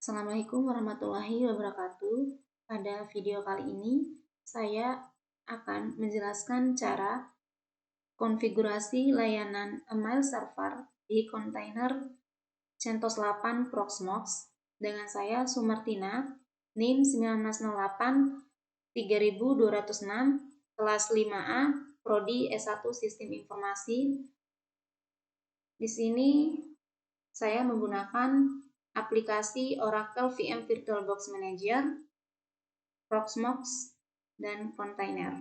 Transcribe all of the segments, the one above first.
Assalamualaikum warahmatullahi wabarakatuh. Pada video kali ini, saya akan menjelaskan cara konfigurasi layanan email server di kontainer CentOS 8 Proxmox dengan saya Sumartina, NIM 1908 3206, kelas 5A, Prodi S1 Sistem Informasi. Di sini saya menggunakan aplikasi Oracle VM VirtualBox Manager, Proxmox, dan kontainer.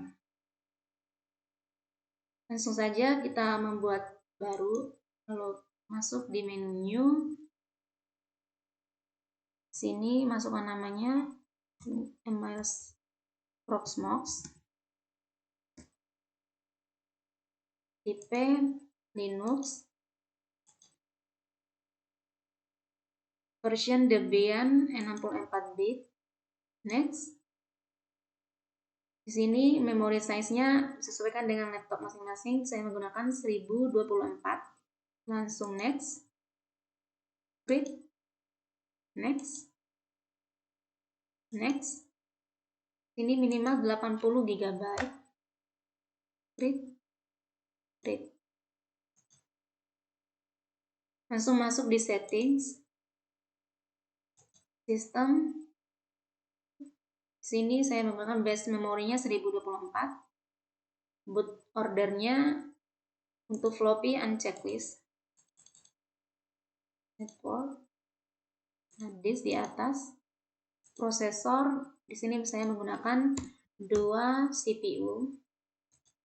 Langsung saja kita membuat baru, lalu masuk di menu. Sini masukkan namanya email Proxmox, tipe Linux, version Debian 64 bit. Next. Di sini memory size-nya sesuaikan dengan laptop masing-masing. Saya menggunakan 1024. Langsung next. Create. Next. Next. Ini minimal 80 GB. Create. Create. Langsung masuk di settings. Sistem. Sini saya menggunakan base memorinya 1024. Boot ordernya untuk floppy unchecklist. Network. Disk di atas. Prosesor di sini saya menggunakan 2 CPU.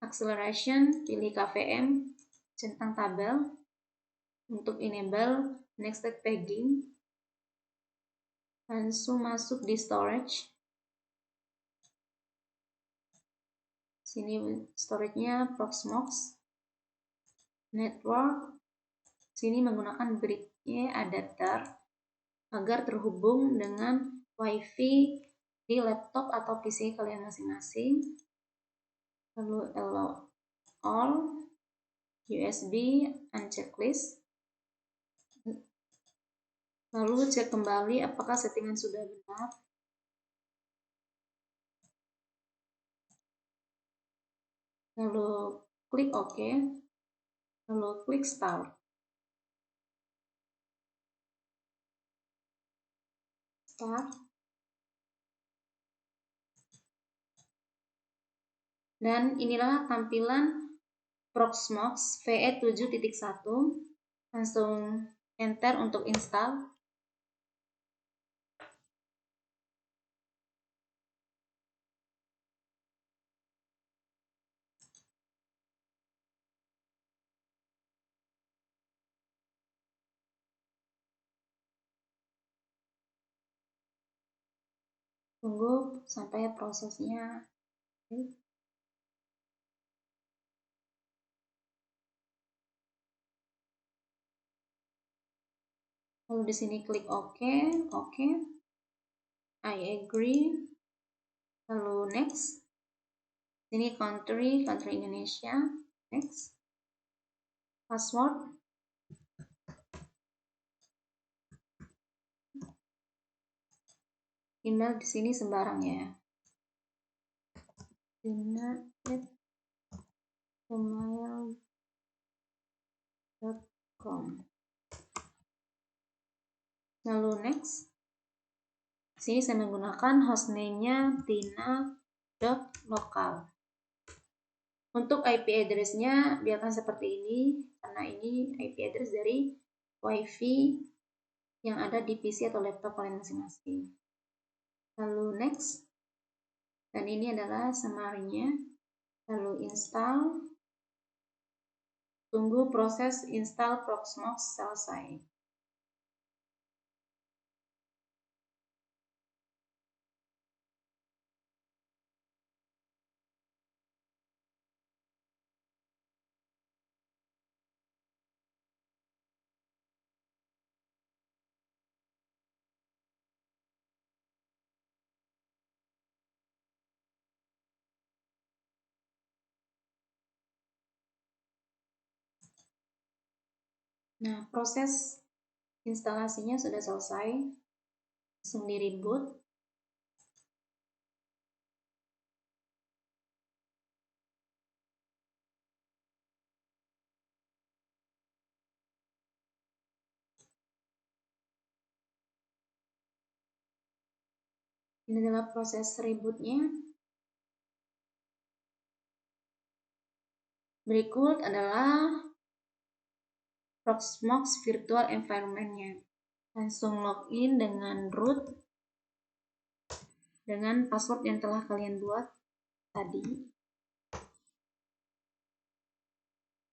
Acceleration pilih KVM, centang tabel untuk enable nested pegging. Langsung masuk di storage. Sini storage-nya Proxmox. Network. Sini menggunakan bridge adapter agar terhubung dengan WiFi di laptop atau PC kalian masing-masing. Lalu allow all, USB unchecklist. Lalu cek kembali apakah settingan sudah benar. Lalu klik OK. Lalu klik Start. Start. Dan inilah tampilan Proxmox VE 7.1. Langsung enter untuk install. Tunggu sampai prosesnya. Lalu di sini klik OK, OK. I agree. Lalu next. Ini country Indonesia. Next. Password. Email di sini sembarang ya. tina@gmail.com. Lalu next. Sini saya menggunakan hostname-nya tina.local. Untuk IP address-nya biarkan seperti ini karena ini IP address dari WiFi yang ada di PC atau laptop kalian masing-masing. Lalu next. Dan ini adalah summary-nya. Lalu install. Tunggu proses install Proxmox selesai. Nah, proses instalasinya sudah selesai. langsung di reboot. Ini adalah proses rebootnya. Berikut adalah Proxmox virtual environment-nya. Langsung login dengan root dengan password yang telah kalian buat tadi.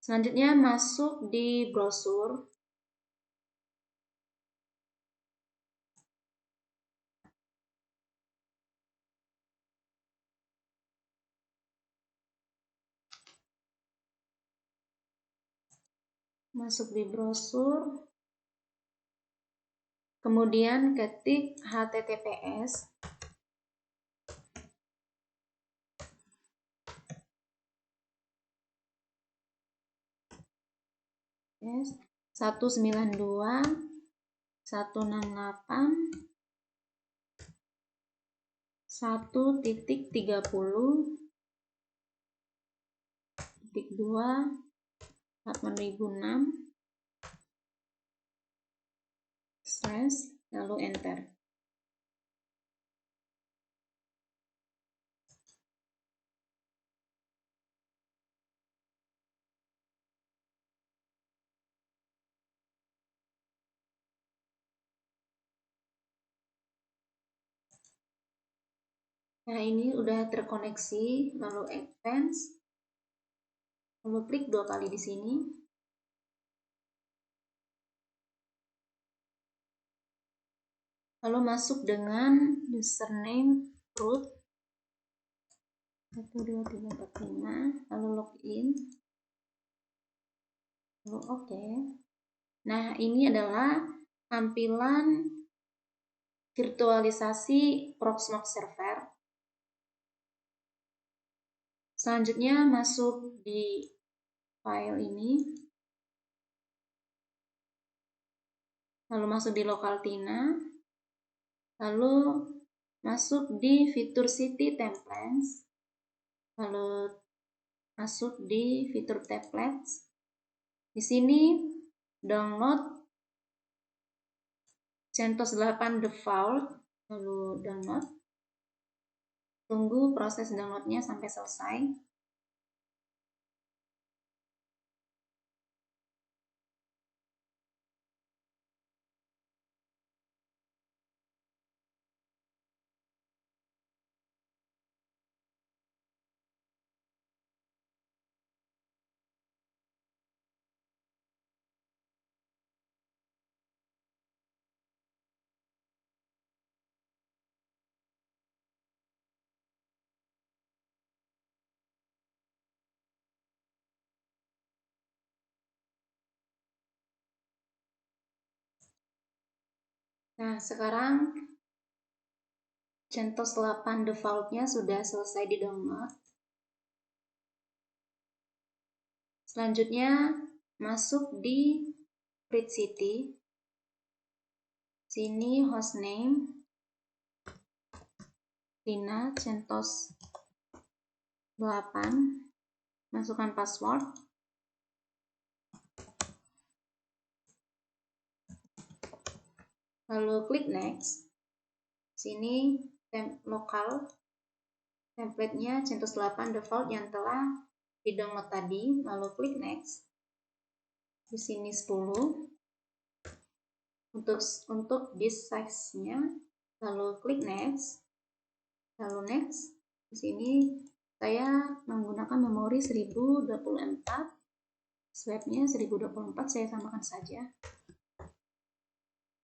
Selanjutnya masuk di browser. Masuk di browser. Kemudian ketik https yes, 192.168.006 lalu enter. Nah, ini udah terkoneksi, lalu advance, lalu klik 2 kali di sini. Lalu masuk dengan username root 12345, lalu login, lalu oke. Nah, ini adalah tampilan virtualisasi Proxmox server. Selanjutnya masuk di file ini, lalu masuk di Lokaltina, lalu masuk di fitur City Templates, lalu masuk di fitur Templates. Di sini download CentOS 8 default, lalu download. Tunggu proses downloadnya sampai selesai. Nah, sekarang CentOS 8 defaultnya sudah selesai di-download. Selanjutnya masuk di Create City. Sini hostname Tina CentOS 8. Masukkan password. Lalu klik next. Sini lokal template-nya CentOS 8 default yang telah di-download tadi, lalu klik next. Di sini 10. Untuk disk size-nya, lalu klik next. Lalu next. Di sini saya menggunakan memori 1024. Swap-nya 1024, saya samakan saja.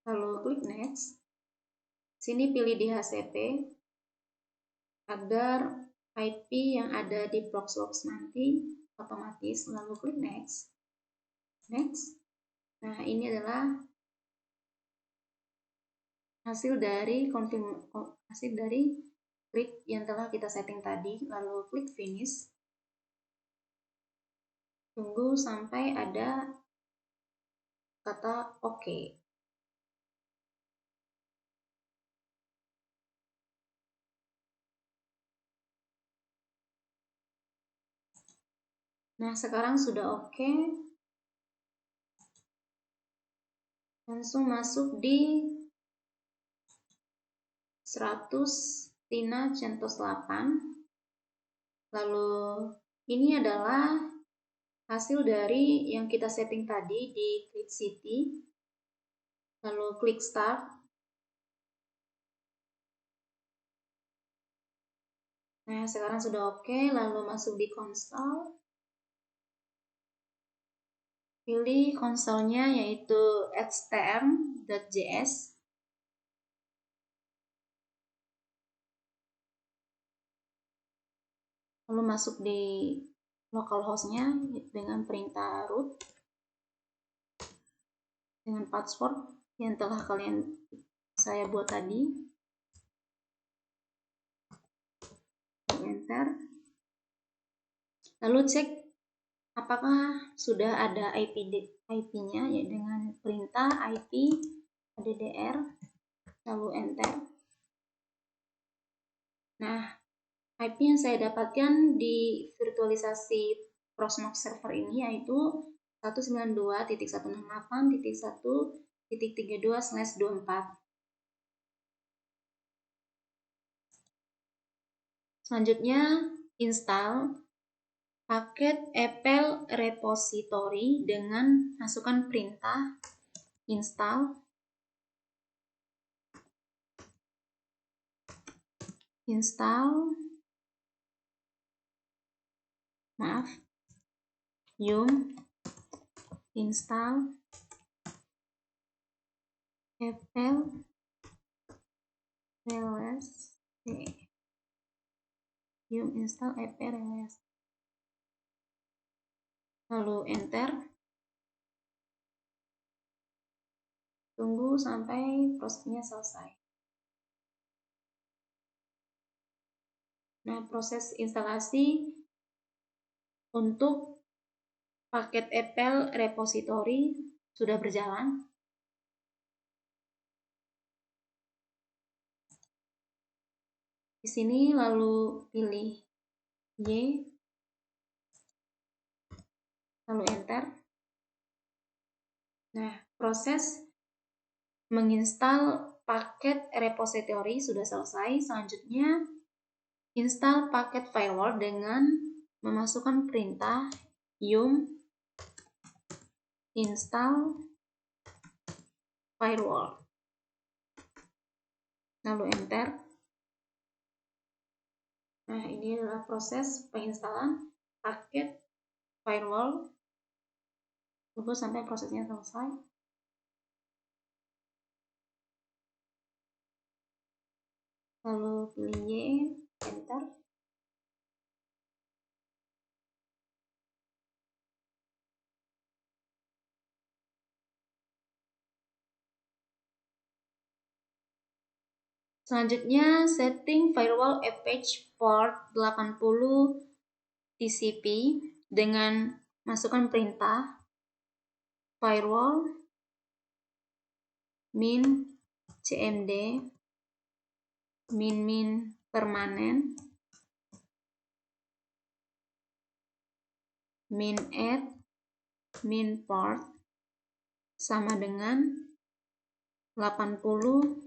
Lalu klik next. Sini pilih DHCP agar IP yang ada di Proxmox nanti otomatis, lalu klik next. Next. Nah, ini adalah hasil dari script yang telah kita setting tadi, lalu klik finish. Tunggu sampai ada kata oke. Nah, sekarang sudah oke. Langsung masuk di 100 Tina CentOS 8. Lalu ini adalah hasil dari yang kita setting tadi di Klik City. Lalu klik Start. Nah, sekarang sudah oke. Lalu masuk di konsol. Pilih konsolnya yaitu xtm.js. Lalu masuk di localhost-nya dengan perintah root dengan password yang telah saya buat tadi. Enter. Lalu cek apakah sudah ada IP-nya ya dengan perintah IP addr, lalu enter. Nah, IP yang saya dapatkan di virtualisasi Proxmox server ini yaitu 192.168.1.32/24. Selanjutnya, install paket Apple repository dengan masukkan perintah install yum install Apple release yum install Apple release, lalu enter. Tunggu sampai prosesnya selesai. Nah, proses instalasi untuk paket Apple repository sudah berjalan. Di sini lalu pilih Y, lalu enter. Nah, proses menginstal paket repository sudah selesai. Selanjutnya, install paket firewall dengan memasukkan perintah yum install firewall, lalu enter. Nah, ini adalah proses penginstalan paket firewall. Tunggu sampai prosesnya selesai. Lalu pilih Y, enter. Selanjutnya, setting firewall FH port 80 TCP dengan masukkan perintah firewall min cmd min permanen min add min port sama dengan 80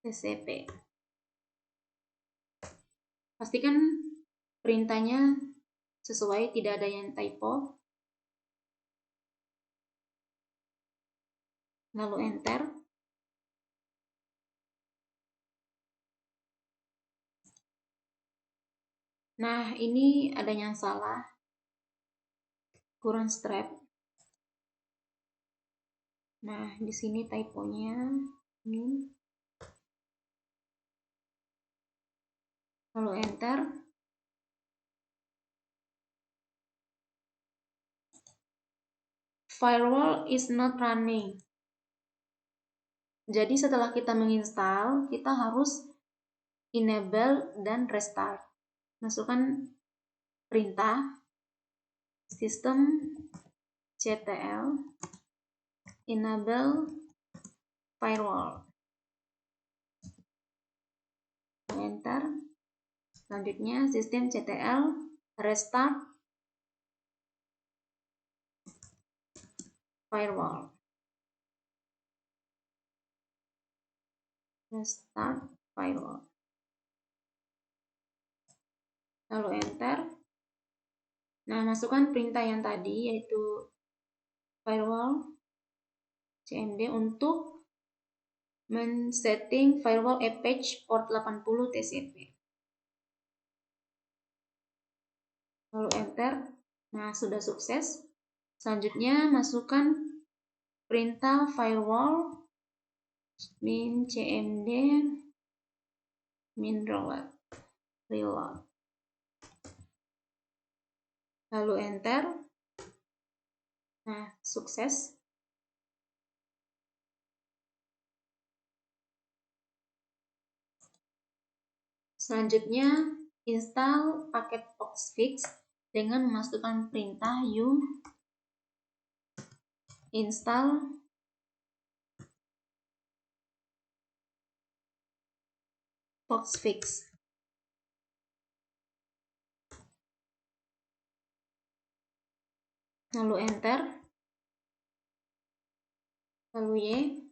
TCP. Pastikan perintahnya sesuai, tidak ada yang typo. Lalu enter. Nah, ini ada yang salah. Kurang strap. Nah, di sini typonya ini. Lalu enter. Firewall is not running. Jadi setelah kita menginstal, kita harus enable dan restart. Masukkan perintah systemctl enable firewall. Enter. Selanjutnya systemctl restart firewall. Restart firewall. Lalu enter. Nah, masukkan perintah yang tadi yaitu firewall cmd untuk men-setting firewall Apache port 80 TCP. Lalu enter. Nah, sudah sukses. Selanjutnya masukkan perintah firewall min cmd min reload. Lalu enter. Nah, sukses. Selanjutnya, install paket Postfix dengan memasukkan perintah install Postfix. Lalu enter. Lalu Y.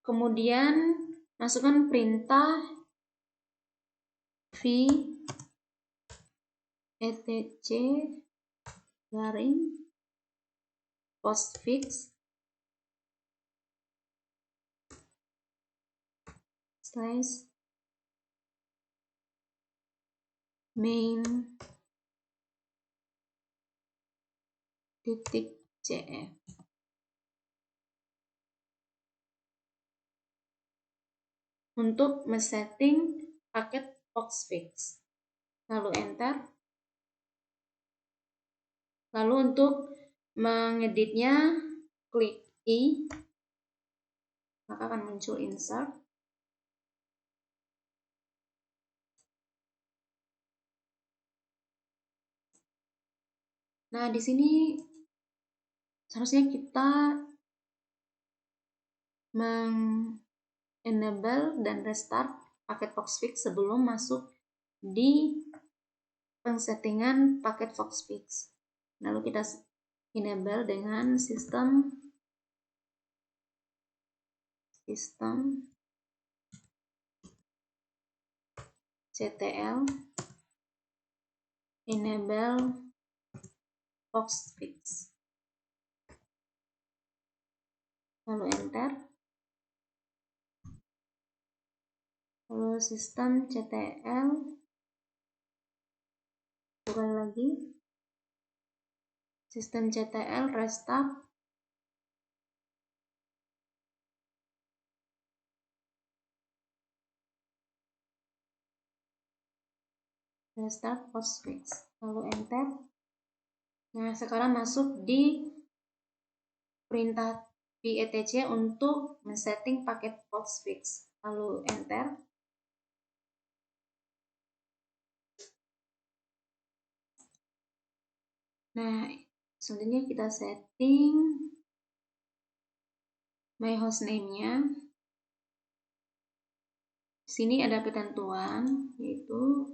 Kemudian masukkan perintah v etc garing postfix slash main .cf. Untuk men-setting paket Postfix. Lalu enter. Lalu untuk mengeditnya klik I, maka akan muncul insert. Nah, di sini seharusnya kita enable dan restart paket Postfix sebelum masuk di pensettingan paket Postfix. Lalu kita enable dengan sistem ctl enable Postfix. Lalu enter. Lalu sistem ctl, bukan lagi sistem ctl restart Postfix. Lalu enter. Nah, sekarang masuk di perintah etc untuk men-setting paket Postfix. Lalu enter. Nah, selanjutnya kita setting my hostname-nya. Di sini ada ketentuan yaitu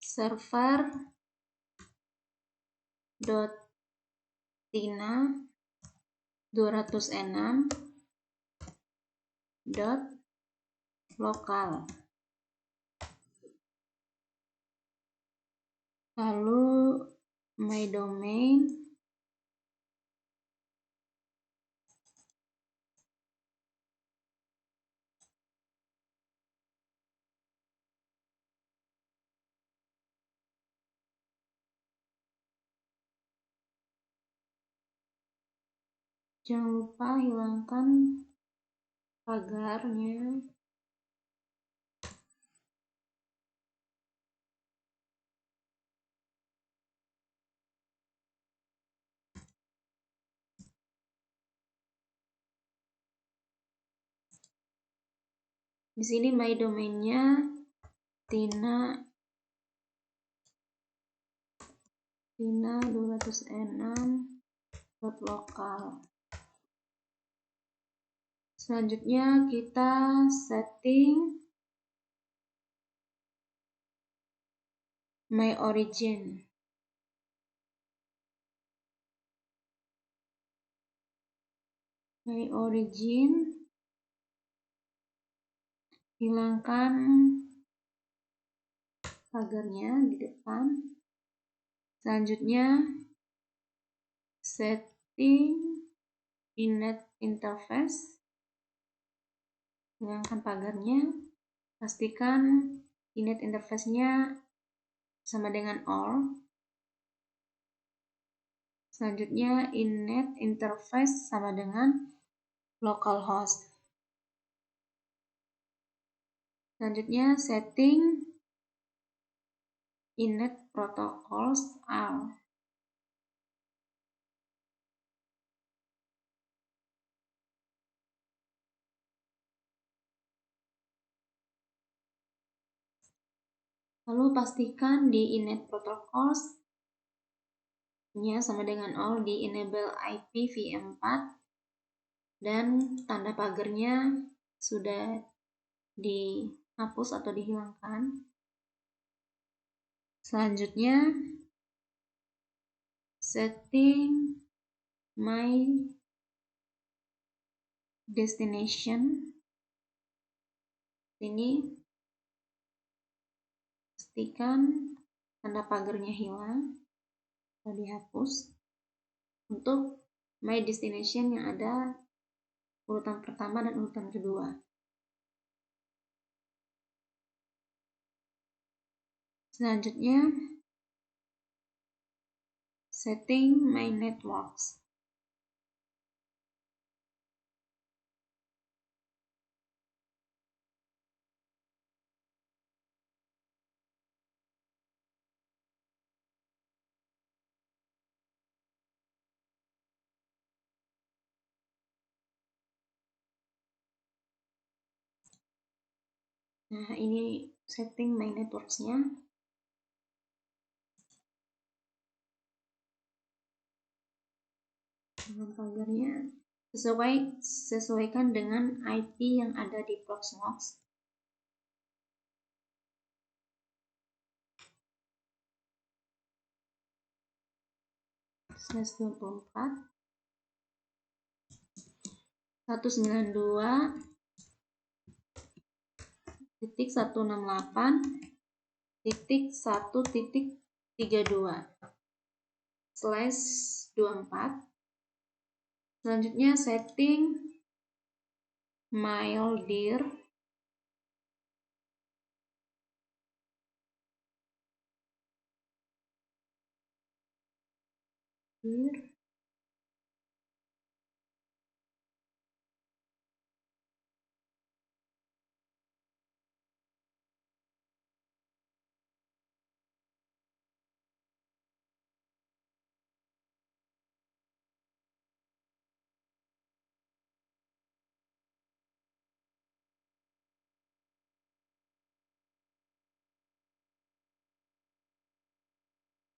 server .tina 206 .local. Lalu my domain jangan lupa hilangkan pagarnya. Di sini my domainnya tina206.lokal. Selanjutnya kita setting my origin. Hilangkan pagarnya di depan. Selanjutnya setting init interface, hilangkan pagarnya, pastikan init interface-nya sama dengan all. Selanjutnya init interface sama dengan localhost. Selanjutnya setting init protocols all. Lalu pastikan di init protocols nya sama dengan all, di enable IPv4 dan tanda pagarnya sudah dihapus atau dihilangkan. Selanjutnya setting my destination. Ini pastikan tanda pagarnya hilang atau dihapus. Untuk my destination yang ada urutan pertama dan urutan kedua. Selanjutnya setting my networks. Nah, ini setting my networks-nya. Dengan pagarnya sesuaikan dengan IP yang ada di Proxmox. /24 192.168.1.32/24. Selanjutnya setting MailDir.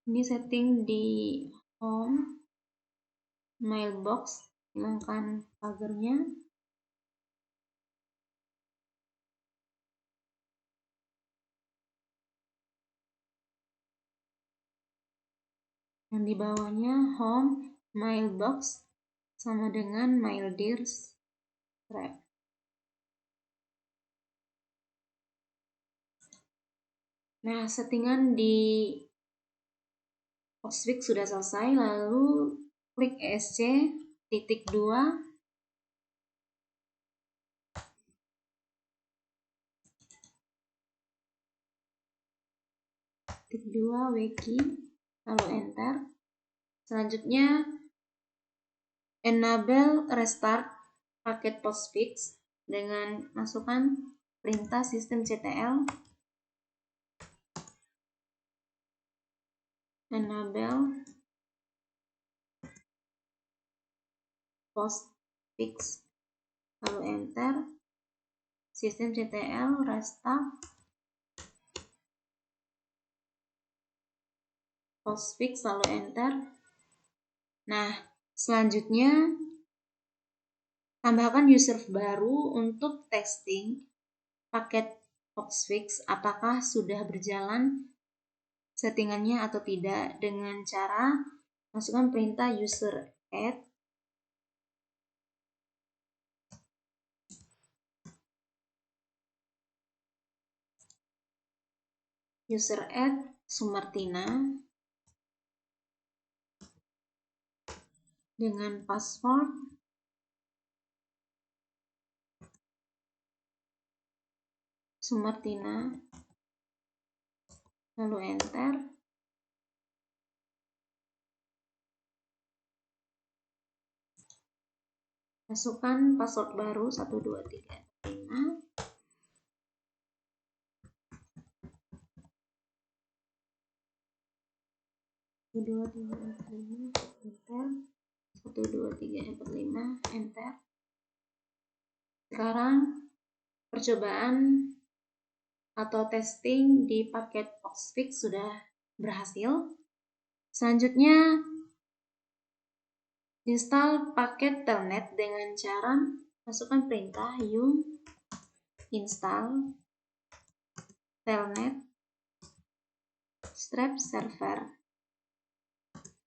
Ini setting di home mailbox, hilangkan pagarnya. Yang di bawahnya home mailbox sama dengan MailDir /. Nah, settingan di Postfix sudah selesai, lalu klik ESC.2 wiki, lalu enter. Selanjutnya enable restart paket Postfix dengan masukkan perintah systemctl enable Postfix, lalu enter. systemctl restart postfix lalu enter. Nah, selanjutnya tambahkan user baru untuk testing paket postfix apakah sudah berjalan settingannya atau tidak dengan cara masukkan perintah user add Sumartina dengan password Sumartina lalu enter. Masukkan password baru 12345 enter 12345 enter. Sekarang percobaan atau testing di paket postfix sudah berhasil. Selanjutnya install paket telnet dengan cara masukkan perintah yum install telnet strap server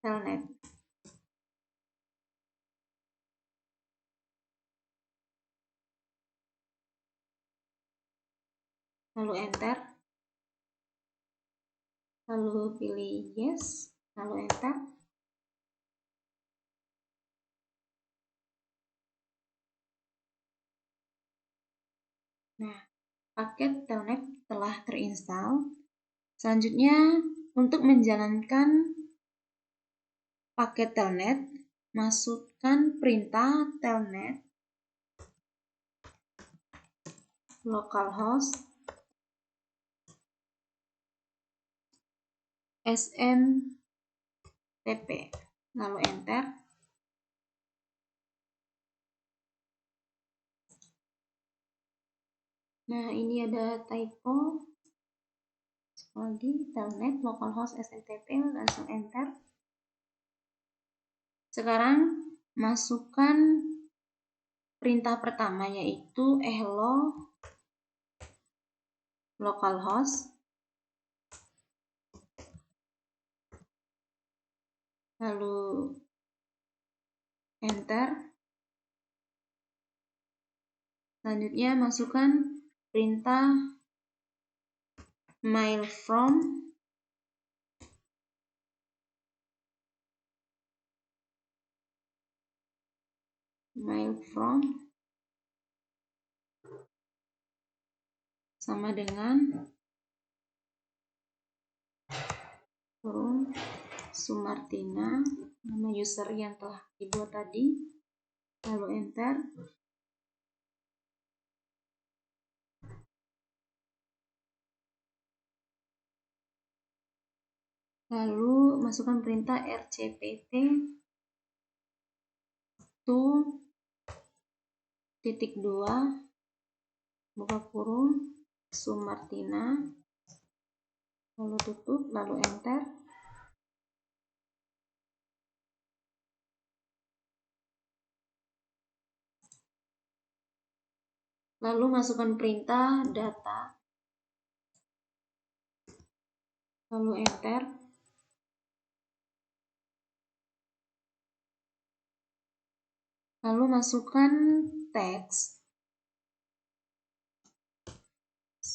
telnet. Lalu enter. Lalu pilih yes, lalu enter. Nah, paket telnet telah terinstall. Selanjutnya, untuk menjalankan paket telnet, masukkan perintah telnet localhost smtp, lalu enter. Nah, ini ada typo. Lagi telnet localhost smtp, langsung enter. Sekarang masukkan perintah pertama yaitu hello localhost, lalu enter. Selanjutnya masukkan perintah mail from sama dengan Sumartina, nama user yang telah dibuat tadi, lalu enter. Lalu masukkan perintah rcpt to titik 2 buka kurung Sumartina, lalu tutup, lalu enter. Lalu masukkan perintah data, lalu enter. Lalu masukkan teks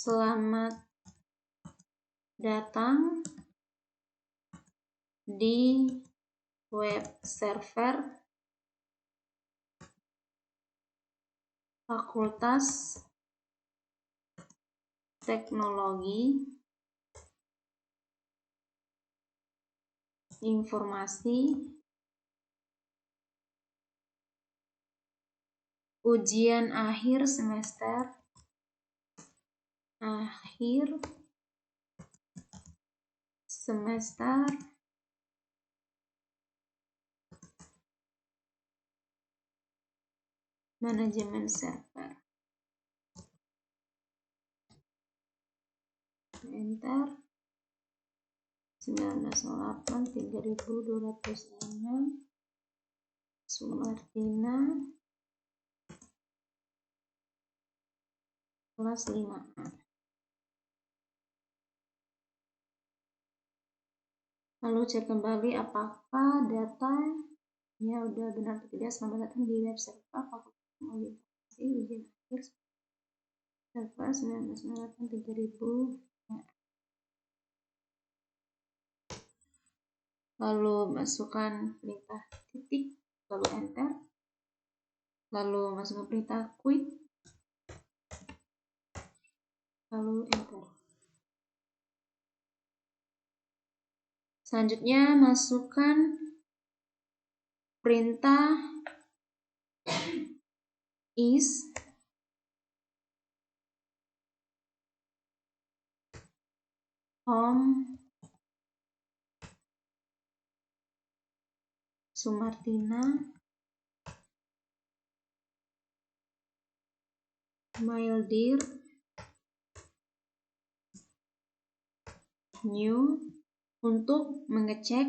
selamat datang di web server Fakultas Teknologi Informasi ujian akhir semester manajemen server. enter. 1908 3206 Sumartina kelas 5A. Lalu cek kembali apakah datanya udah benar atau tidak. Selamat datang di website Fakultas Ilmu Informasi ujian akhir server 1908 3000. Lalu masukkan perintah titik, lalu enter. Lalu masukkan perintah quit, lalu enter. Selanjutnya masukkan perintah is home Sumartina Maildir new untuk mengecek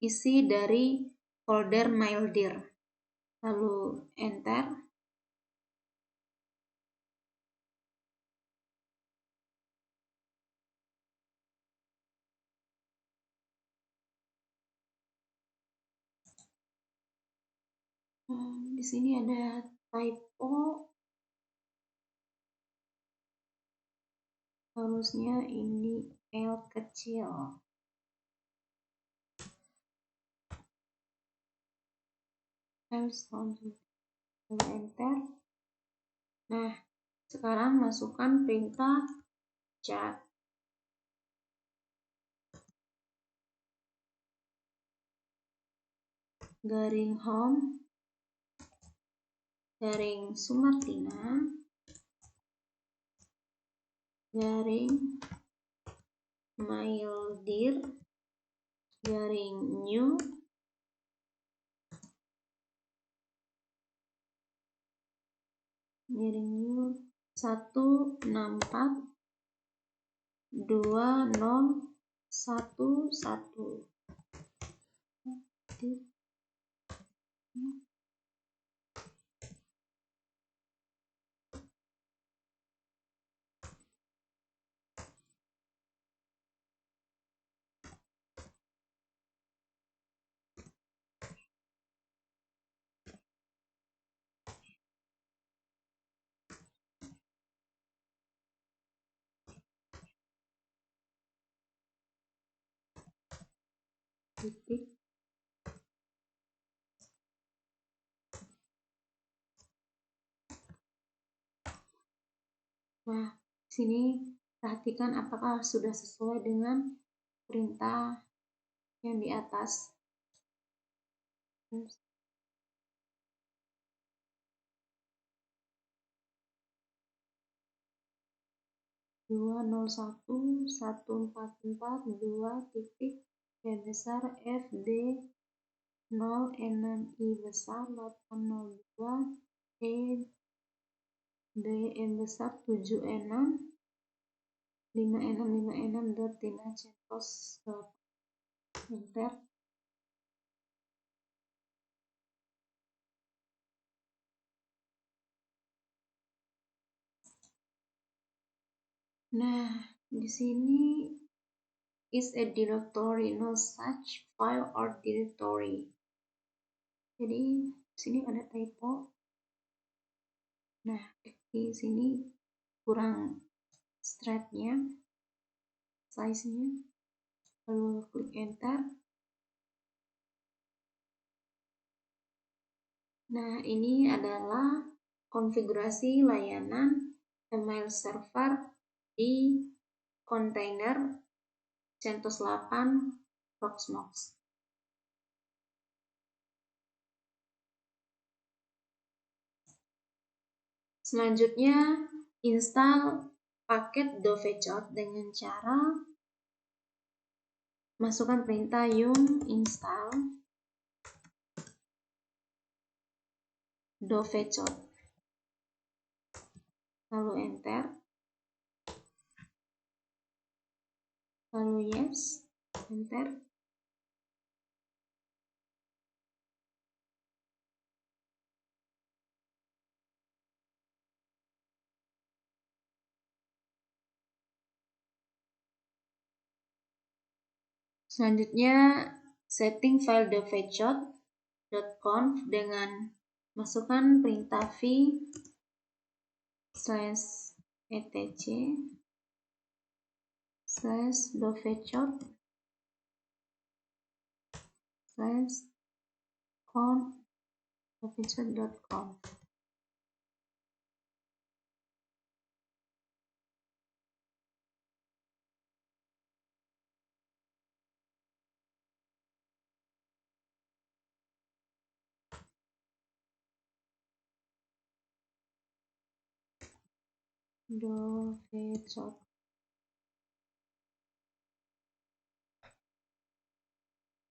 isi dari folder Maildir. Lalu enter. Di sini ada typo. Harusnya ini L kecil. L selanjutnya. Lalu enter. Nah, sekarang masukkan perintah chat. Garing home garing Sumartina garing Maildir garing new garing new 164 2011. Titik. Nah, sini perhatikan apakah sudah sesuai dengan perintah yang di atas. 2011442 titik B besar FD 06 I besar 802 DM besar 76 5656 dot tina centos enter. Nah, di sini is a directory, no such file or directory. Jadi di sini ada typo. Nah, di sini kurang strapnya, size-nya. Lalu klik enter. Nah, ini adalah konfigurasi layanan email server di kontainer CentOS 8 Proxmox. Selanjutnya, install paket Dovecot dengan cara masukkan perintah yum install Dovecot. Lalu enter. lalu yes, enter. Selanjutnya setting file dovecot.conf dengan masukkan perintah v/etc/dovecot/conf. Dovecot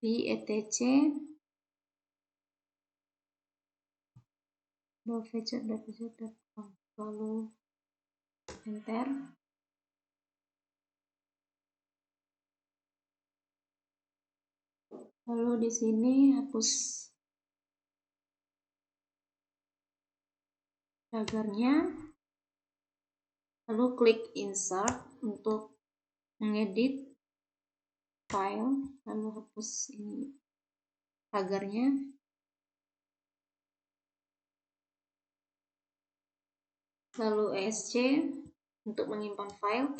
v/etc/dovecot.conf, lalu enter. Lalu di sini hapus tagarnya, lalu klik insert untuk mengedit file, lalu hapus ini tagarnya, lalu esc untuk menyimpan file,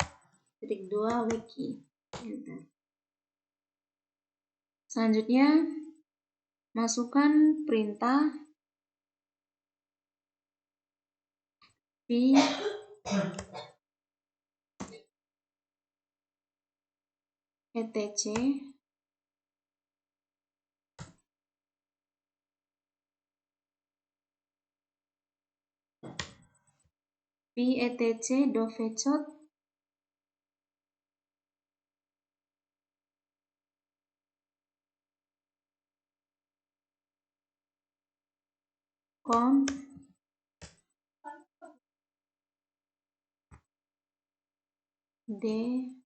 _2 wiki, enter. Selanjutnya masukkan perintah v/etc/dovecot conf d/10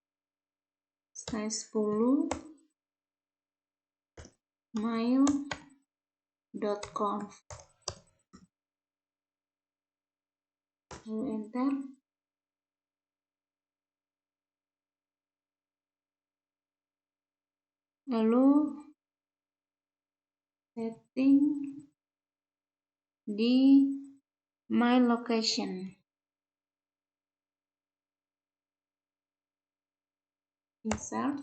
mail.conf, lalu enter. Lalu setting di my location, insert,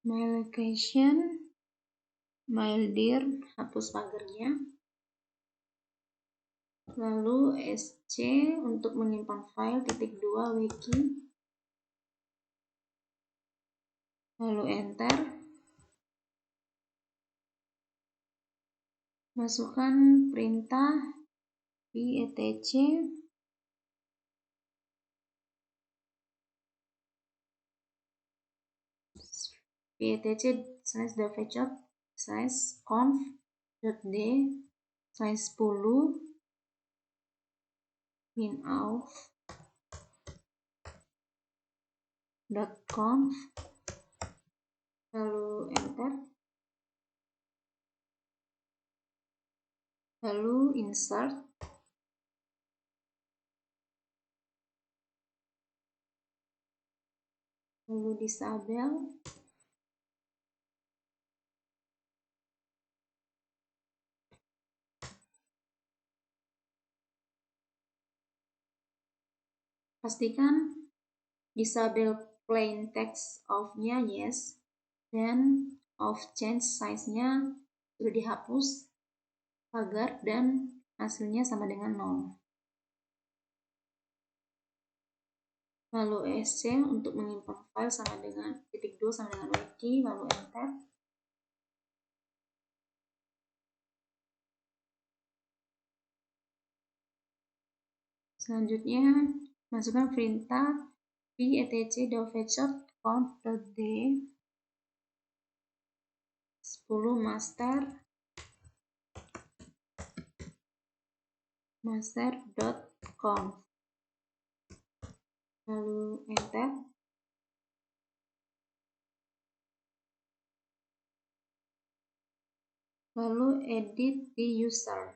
my location, maildir, hapus pagarnya, lalu sc untuk menyimpan file _2 wiki, lalu enter. Masukkan perintah v/etc/dovecot/conf.d/10 winout.conf, lalu enter. Lalu insert, lalu disable, pastikan disable plain text off-nya yes, dan off change size-nya sudah dihapus pagar dan hasilnya sama dengan 0. Lalu esc untuk menyimpan file sama dengan _2 sama dengan wiki, lalu enter. Selanjutnya masukkan perintah etc dovecot conf.d 10 master.conf, lalu enter. Lalu edit di user.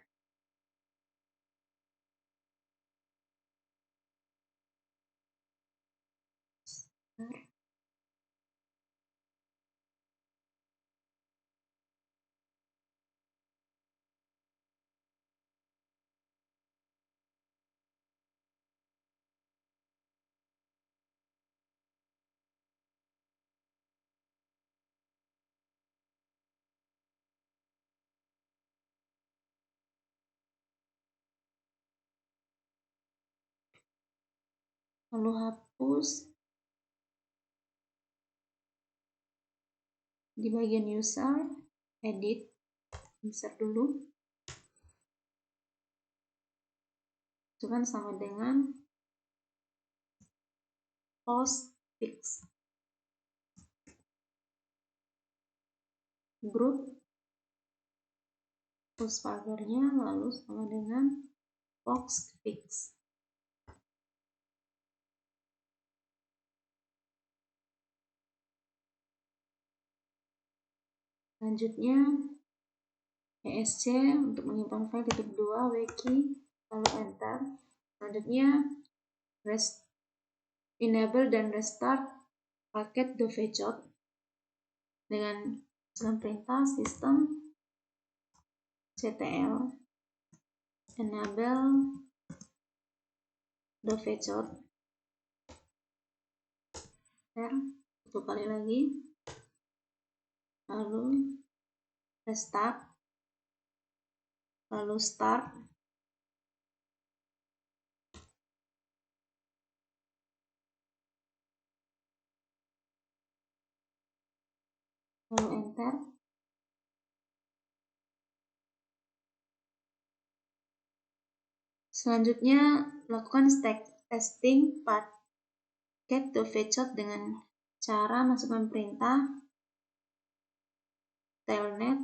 Lalu hapus di bagian user, edit, insert dulu, masukkan sama dengan postfix, group, terus pagarnya, lalu sama dengan postfix. Selanjutnya ESC untuk menyimpan file titik 2 wiki, lalu enter. Selanjutnya enable dan restart paket dovecot dengan perintah sistem ctl enable dovecot, satu kali lagi, lalu restart, lalu start, lalu enter. Selanjutnya lakukan testing paket dovecot dengan cara masukkan perintah telnet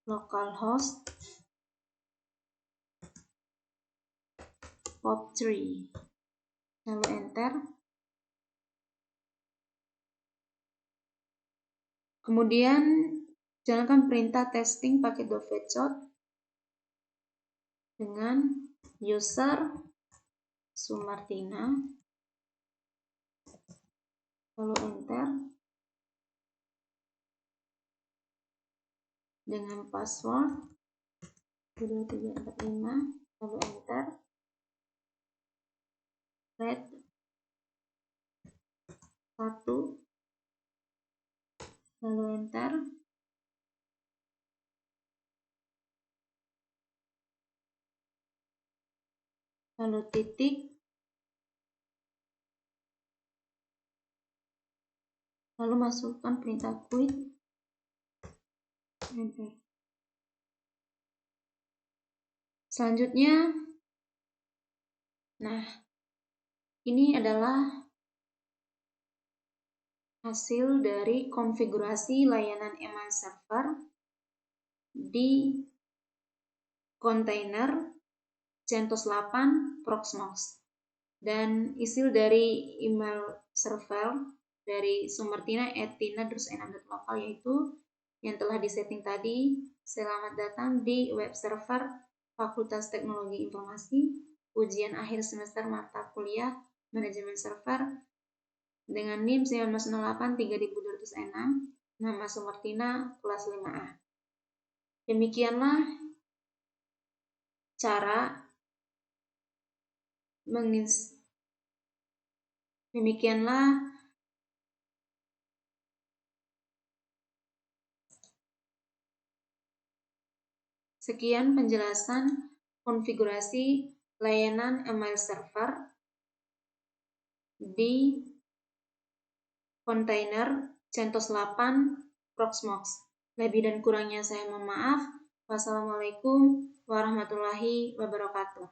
localhost pop3, lalu enter. Kemudian jalankan perintah testing paket dovecot dengan user Sumartina, lalu enter, dengan password 2345, lalu enter, red 1, lalu enter, lalu titik, lalu masukkan perintah quit, enter. Selanjutnya, nah ini adalah hasil dari konfigurasi layanan email server di kontainer CentOS 8 Proxmox, dan isi dari email server dari sumartina@tina-enam.local yaitu yang telah disetting tadi. Selamat datang di web server Fakultas Teknologi Informasi, ujian akhir semester mata kuliah manajemen server dengan NIM 1908-3206, nama Sumartina, kelas 5A. Demikianlah cara sekian penjelasan konfigurasi layanan email server di kontainer CentOS 8 Proxmox. Lebih dan kurangnya saya mohon maaf. Wassalamualaikum warahmatullahi wabarakatuh.